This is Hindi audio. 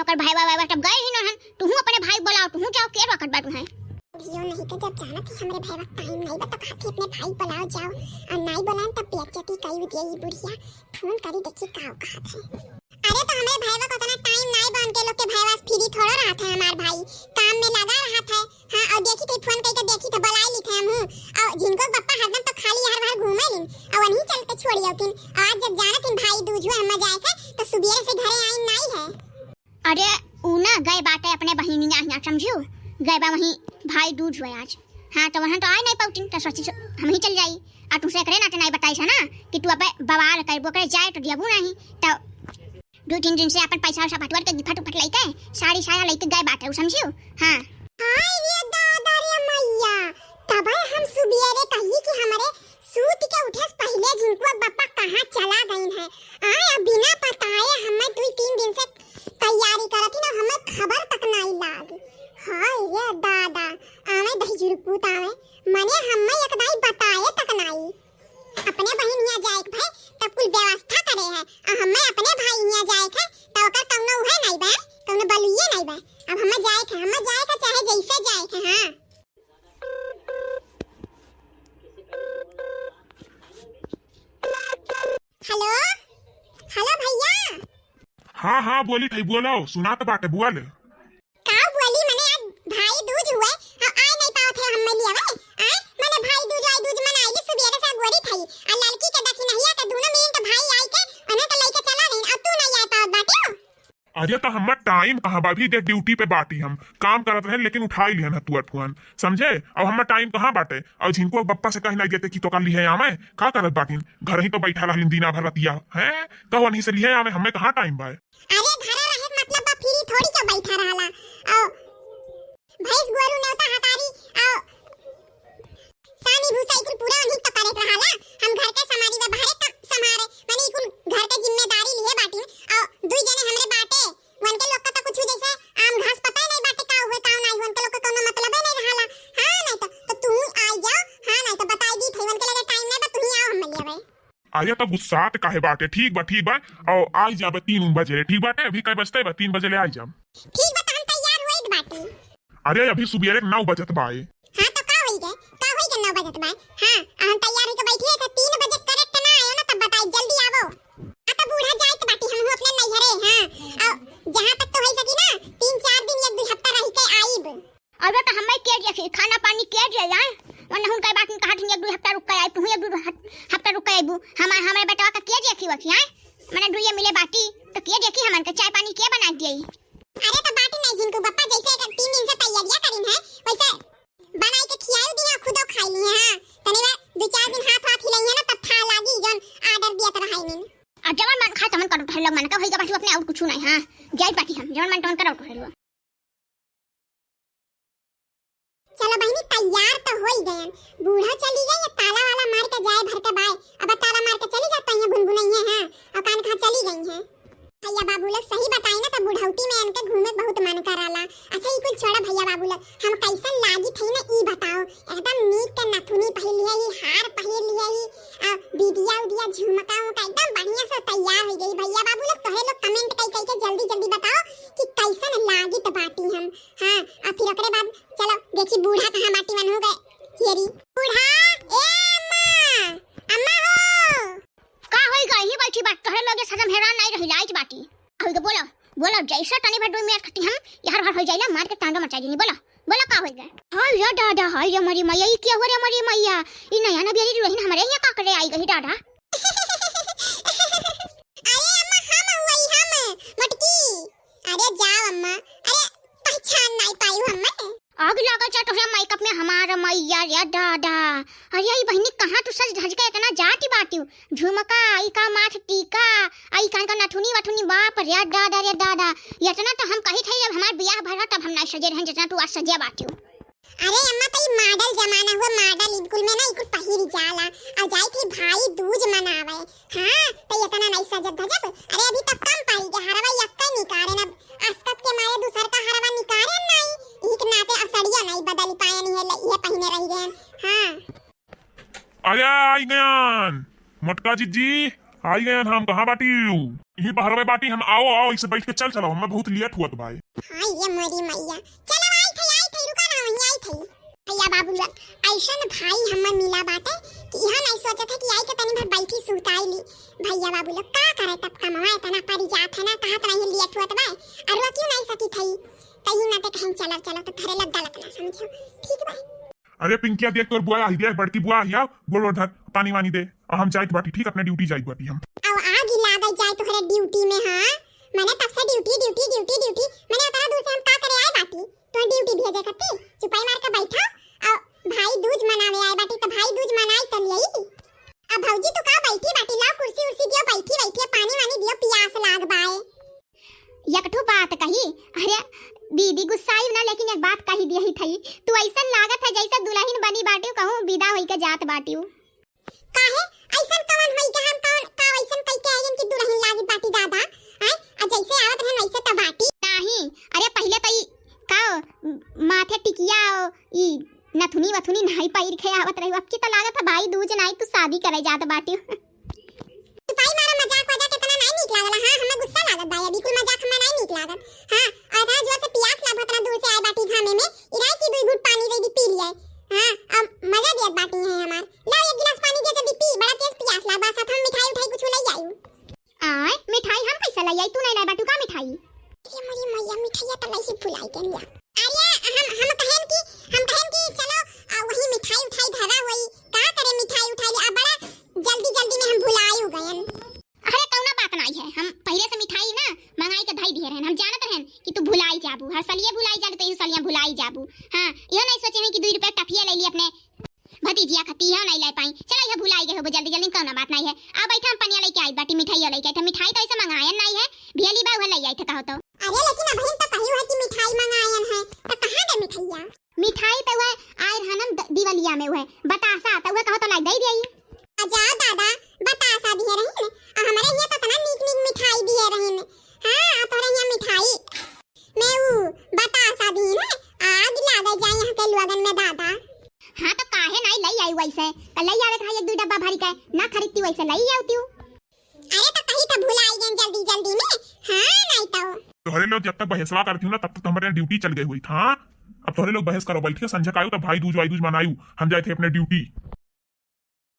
ओकर भाई बाबा तब गए ही न हन। तू अपने भाई बुलाओ, तू जाओ के रखत बाटू है। यो नहीं तो जब जाना थी हमरे भाई वक्त टाइम नहीं बता खाती अपने भाई बुलाओ जाओ और नहीं बुलान तब बेइज्जती कई दिया ये बुढ़िया। फोन करी देखी का कहा है। अरे तो हमारे भाई वक्त उतना टाइम नहीं बन के लोग के भाई वास फ्री थोड़ा रहा था। हमार भाई काम में लगा रहा था। हां और देखी तो फोन करके देखी तो बुलाई ली थे हम और जिनको पप्पा हरदम तो खाली हर बार घूमे लिन और वहीं चलते छोड़ियो किन। आज जब जाना थी भाई दूजो हम जाए थे तो सुबह से घरे आई नहीं है। अरे ऊ ना गए बाटे अपने बहिनिया यहाँ समझियो, गए बा वहीं भाई दूज हुए आज। हाँ तो वहाँ तो आए नहीं पाउटिन तो सोची हम ही चल जाई। आ तुमसे करे ना तो नहीं बताई ना कि तू अब बवाल करबो करे जाए तो दियाबू नहीं तो 2-3 दिन से अपन पैसा बटवर के गिफ्ट उफट लेके साड़ी साया लेके गए बाटे समझियो। हां हाय रे दादा रे मैया तब हम सुबेरे कही कि हमारे सूत के उठे से पहले जिनको पापा कहां चला गई है। आए बिना बताए हमें 2-3 दिन से तैयारी करती ना हमें खबर तक नहीं लागी। हाय रे दादा आवे दही जुरकूत आवे मने हमें एकदाई बताए तक नहीं। अपने बहन यहाँ जाए के भाई तब कुल व्यवस्था करे है और हमें अपने भाई यहाँ जाए के तो ओकर कौनो है नहीं बा कौनो बलुए नहीं बा। अब हमें जाए के चाहे जैसे जाए के। हां हेलो हेलो भैया। हाँ हाँ बोली भाई बोलो सुना तो बाटे बुआ ले का बोली मने आज भाई दूज हुए हम आए नहीं पाओ थे हम लिए वे आए मने भाई दूज आई दूज मनाई सुबेरे से गोरी थई आ लड़की के देखी नहीं तो दोनों मिलन तो भाई आई के अने तो लेके चला गई अब तू नहीं आ पाओ बाटियो। अरे तो हमर टाइम कहाँ बा भी देख ड्यूटी पे बाटी हम काम करत रहे लेकिन उठाई लिहन हतुआ ठुआन समझे। अब हमर टाइम कहाँ बाटे और जिनको बप्पा से कहीं नहीं देते कि तो कर लिए आमे का करत बाटिन घर ही तो बैठा रहलिन दीना भर रतिया हैं कहवन ही से लिए आमे हमें कहाँ टाइम बा। अरे घर रहे मतलब बा फ्री थोड़ी के बैठा रहला और भैंस गोरू नेवता हकारी और सानी भूसा इकुल पूरा उन्हीं तो करे रहला। हम घर के समारी में बाहर तक समारे माने इकुल घर के जिम्मेदारी लिए बाटी और दुई जने हमरे बाटे वन के लोग का तो कुछ जैसे आम घास पता नहीं बाटे का हुए का नहीं वन के लोग का कोनो मतलब ही नहीं रहला। हां नहीं तो तू आ जाओ। हां नहीं तो बताई दी थे वन के लगे टाइम नहीं बा तू ही आओ हम लिए भाई। अरे तो गुस्सात काहे बाटे ठीक बा और आई जाबे 3 बजे ठीक बाटे अभी कई बजते बा 3 बजे ले आई जाम। ठीक बा हम तैयार होई बाटी। अरे अभी सुबेरे 9 बजत बाए। हां तो का होई गए 9 बजत बाए। हां हम तैयार होके बैठिए तो 3 बजे करेक्ट ना आयो ना तब बताई जल्दी आवो। आ तो बूढ़ा जाए तो बाटी हम अपने नहीं हरे। हां और जहां तक तो होई सकी ना 3-4 दिन 1-2 हफ्ता रह के आईब। अरे तो हमें के जे खाना पानी के जे यार वरना हुन कई बात कहा 1-2 हफ्ता रुक के आई तू 1-2 हफ्ता रुक के आईबू हमारे बेटा का के जे खिवखी हैं माने दुइये मिले बाटी तो के देखी हमन के चाय पानी के बना दिए। अरे तो बाटी नहीं जिनको पप्पा जैसे 3 दिन से तैयारियां करीन है वैसे बनाई के खियाई दिया खुदो खाई ली। हां तनी बा 2-4 दिन हाथ हिलाई है ना तब था लागी जन ऑर्डर दिया त रहाई नीन आ जवन मन खा तमन कर उठल मन का होई का बाटी अपने और कुछ नहीं। हां जाई बाटी हम जवन मन तमन कर उठल। चलो बहनी तैयार तो हो ही गए। बूढ़ा चली गई ये ताला वाला मार के जाए भर के बाय अब ताला मार के चली जाता है भुनभुनैया। हां और कान खा चली गई है। भैया बाबू लोग सही बताई ना तो बुढ़ौती में इनके घूमे बहुत मन कराला। अच्छा ई कुछ छोड़ा भैया बाबू लोग हम कैसन लागी थई ना ई बताओ एकदम नीक के नथुनी पहन लिया ई हार पहन लिया ई बीबिया उदिया झुमकाओं का एकदम बढ़िया से तैयार हो गई। भैया बाबू लोग तोहे लोग कमेंट कई के जल्दी जल्दी बताओ कि कैसन लागी तो बाटी हम। हां और फिर ओकरे बाद चलो देखी बूढ़ा कहां बाटी मन हो गए हेरी बूढ़ा ए मां अम्मा हो का होई गई ही बैठी बात तोहरे लगे सजम हैरान नहीं रही लाइट बाटी होई के बोलो बोलो जैसा तनी भर 2 मिनट खटी हम यार हर हो जाइला मार के टांगा मचा देनी। बोलो बोलो का होई गए। हाय या दादा हाय या मरी मैया ई क्या हो रे मरी मैया ई नया ना बेरी रही हमारे यहाँ का करे आई गई दादा। अरे अम्मा हम हुई हम मटकी अरे जाओ अम्मा अरे पहचान नहीं पाई हमें आग लगा चा तोहरा मेकअप में हमारा मैया रे दादा। अरे ये बहनी कहां तू सज धज के इतना जाती बाटी झुमका आई का माथ टीका आई कान का नथुनी वथुनी बाप रे दादा इतना तो हम कही थे जब हमार बियाह भरा तब हम ना सजे रहन जितना तू आज सजे बाटी। अरे अम्मा तो ये मॉडल जमाना हुआ मॉडल इकुल में ना इकुल पहिरी जाला और जाई थी भाई दूज मनावे। हां तो इतना नहीं सजत धजत अरे अभी तक कम पाई के हरवा यक्का निकारे ना अस्कत के मारे दूसर का हरवा निकारे नहीं एक नाते असड़िया नहीं बदल पाए नहीं है ये पहिने रह गए। हां अरे आई गयान मोटका जी आई गयान हम कहाँ बाटी ये बाहर में बाटी हम आओ आओ इसे बैठ के चल चलो हमें बहुत लेट हुआ भाई। हाय ये मरी मैया चलो आई थई रुका ना वहीं आई थई। भैया बाबू लोग ऐसन भाई हमर मिला बाटे कि यहां नहीं सोचा था कि आई के तनी भर बैठी सुताईली। भैया बाबू लोग का करे तब कमाए तना परी जात है ना कहा तना ही लेट हुआ बा और क्यों नहीं सकी थई कहीं ना ते कहीं चला चला तो घरे लग गलत ना समझो ठीक बा। अरे पिंकिया देख तोर बुआ आई दे बड़की बुआ आई गोड़ गोड़ धर पानी वानी दे और हम जाइत बाटी ठीक अपने ड्यूटी जाइत बाटी हम। अब आग लागल जाए तो हरे ड्यूटी में हां मैंने तब से ड्यूटी ड्यूटी ड्यूटी ड्यूटी मैंने उतना दूर से हम का करे आए बाटी तो ड्यूटी भेजे करती चुपाई मार के बैठा और भाई दूज मनावे आए बाटी तो भाई दूज मनाई त लियई। अब भौजी तो का बैठी बाटी ला कुर्सी उर्सी दियो बैठी बैठी पानी वानी दियो प्यास लाग बाए। एकठो बात कही अरे दीदी गुस्साई ना लेकिन एक बात कही दियही थई तू ऐसन लागत है जैसे दुल्हन बनी बाटी कहूं विदा होई के जात बाटी काहे ऐसन कवन होई के हम कौन का ऐसन कई के आयन की दुल्हन लागी बाटी दादा हैं आ जैसे आवत रहन वैसे त बाटी नहीं। अरे पहले तो का माथे टिकिया ई नथुनी वथुनी नहीं पैर खे आवत रही अब की तो लागत है भाई दूज नहीं तू शादी करे जात बाटी। भाई मारा मजाक वजाक इतना नहीं निक लागल हां हमें गुस्सा लागत भाई अभी कोई मजाक में नहीं निक लागत हां आधा जो से प्यास लागत रहा दूर से आए बाटी घामे में इराई की दुई घुट पानी दे दी पी लिए हां अब मजा दियत बाटी है हमार ला एक गिलास पानी दे जल्दी पी बड़ा तेज प्यास लागा साथ हम मिठाई उठाई कुछ ले आयू। आय मिठाई हम कैसे ले आई तू नहीं लाई बाटू का मिठाई ये मरी मैया मिठाई त लई फुलाई के लिया अरे हम कहेन की चलो वही मिठाई उठाई धरा होई का करे मिठाई उठाई ले बड़ा जल्दी जल्दी में हम भुलायू गयन। अरे कौना बात नहीं है हम पहले से मिठाई ना मंगाई के धई दिए रहन हम जानत रहन कि तू भुलाई जाबू हर सलिए भुलाई जाबू तो सलिया भुलाई जाबू हां यो नहीं सोचे हैं कि 2 रुपया टफिया ले ली अपने भतीजिया खाती है नहीं ले पाई चला ये भुलाई गए हो जल्दी जल्दी कौना बात नहीं है आ बैठा हम पनिया लेके आई बाटी मिठाई लेके आई मिठाई तो ऐसे मंगायन नहीं है भेली बा ले आई था कहो तो। अरे लेकिन बहन तो कही है कि मिठाई मंगायन है तो कहां गए मिठाइया मिठाई तो है आए रहन दिवालिया में है बतासा तो है कहो तो लाई दे दिए अजा दादा बतासा दिए रही ने हमारे यहाँ तो तना नीक नीक मिठाई दिए रही ने हां तोरे यहाँ मिठाई मैं ऊ बतासा दी ने आग लागे जाए यहाँ के लगन में दादा। हां तो काहे नहीं लई आई वैसे कल लई आवे था एक 2 डब्बा भरी के ना खरीदती वैसे लई आउती अरे तो कहीं तो भुलाई गए जल्दी जल्दी में हां नहीं तो तोहरे लोग जब तक बहसवा करती हूँ ना तब तक हमारे ड्यूटी चल गई हुई था। अब तोहरे लोग बहस करो बैठिए संजय आयु तो भाई दूज वाई दूज मनायू हम जाए थे अपने ड्यूटी।